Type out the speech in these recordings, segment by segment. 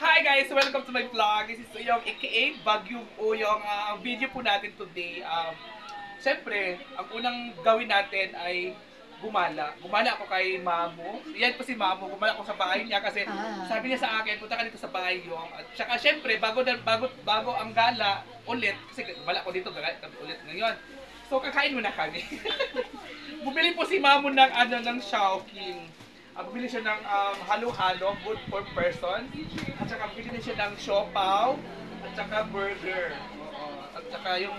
Hi guys! Welcome to my vlog. This is Uyong aka Bagyong Uyong. Ang video po natin today, siyempre, ang unang gawin natin ay gumala. Gumala ako kay Mamo. Yan po si Mamo. Gumala ako sa bahay niya kasi sabi niya sa akin, punta ka dito sa bahay yung. At saka siyempre, bago ang gala ulit, kasi gumala ko dito ulit ngayon. So kakain muna kami. Bumili po si Mamo ng Chowking. Bumili siya ng halo-halo, good for person. At saka bumili siya ng siopaw, at saka burger. At saka yung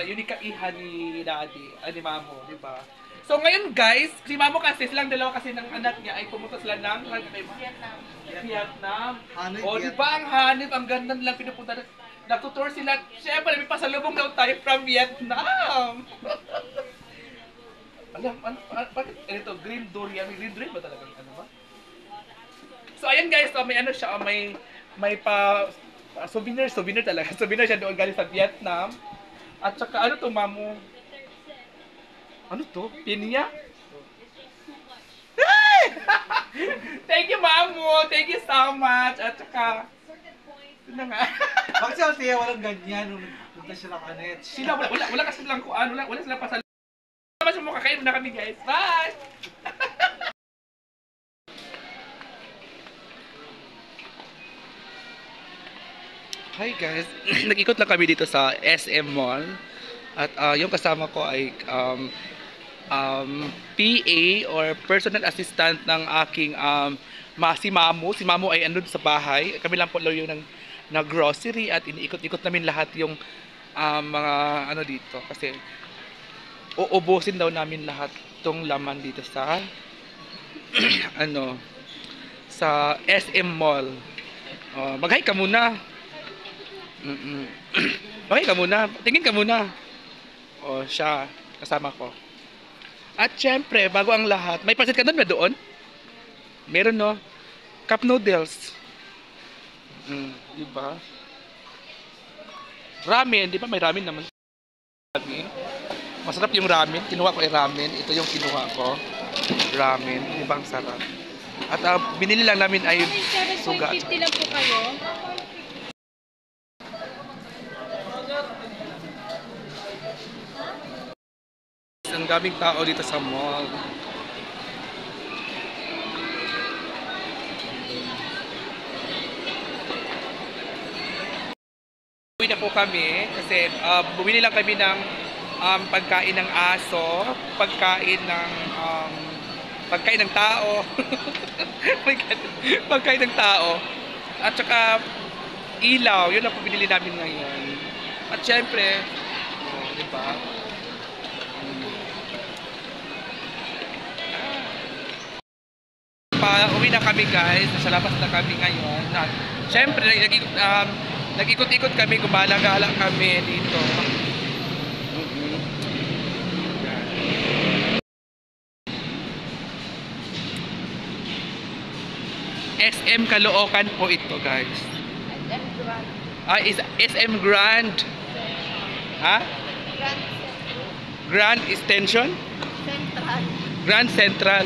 yung ikaihan ni Daddy, ni Mamo, di ba? So ngayon guys, si Mamo kasi, silang dalawa kasi ng anak niya ay pumunta sila ng Vietnam. O di ba ang hanip, ang ganda nilang pinupunta. Nagtutour sila. Siyempre, may pasalubong daw tayo from Vietnam. Bakit ito? Green durian? Green durian ba talaga? Ano ba? So ayan guys, may siya, may souvenir talaga. Souvenir siya doon galing sa Vietnam. At saka ano to, Mamo? Ano to? Pinya? Thank you, Mamo! Thank you so much! At saka ito na nga. Bakit siya siya walang ganyan nung punta sila ng Anet? Sila, wala kasi lang kuan, wala sila pasal. Mas mo kakain na kami guys. Bye! Hi guys. Nag-ikot lang kami dito sa SM Mall. At yung kasama ko ay PA or personal assistant ng aking si Mamo. Si Mamo ay andun sa bahay. Kami lang po yung ng grocery at iniikot-ikot namin lahat yung mga dito kasi uubusin daw namin lahat tong laman dito sa sa SM Mall. Mag-hi ka muna. Mag-hi ka muna. Tingin ka muna. Siya kasama ko. At syempre, bago ang lahat, may pasit ka doon? Meron no? Cup noodles. Diba? Ramen, di ba may ramen naman? Masarap yung ramen. Kinuha ko ay ramen. Ito yung kinuha ko. Ramen. Ibang sarap. At binili lang namin ay suga. 7.50 lang po kayo. Ang daming tao dito sa mall. Uwi na po kami kasi bumili lang kami ng pagkain ng aso, pagkain ng tao. Pagkain ng tao. At saka ilaw, yun ang pinili namin ngayon. At syempre, di ba? Uwi na kami guys, nasa labas na kami ngayon. At syempre, nag-ikot-ikot kami, gumala-gala kami dito. SM Caloocan po ito guys. SM Grand. Ha? Grand Extension? Central. Grand Central.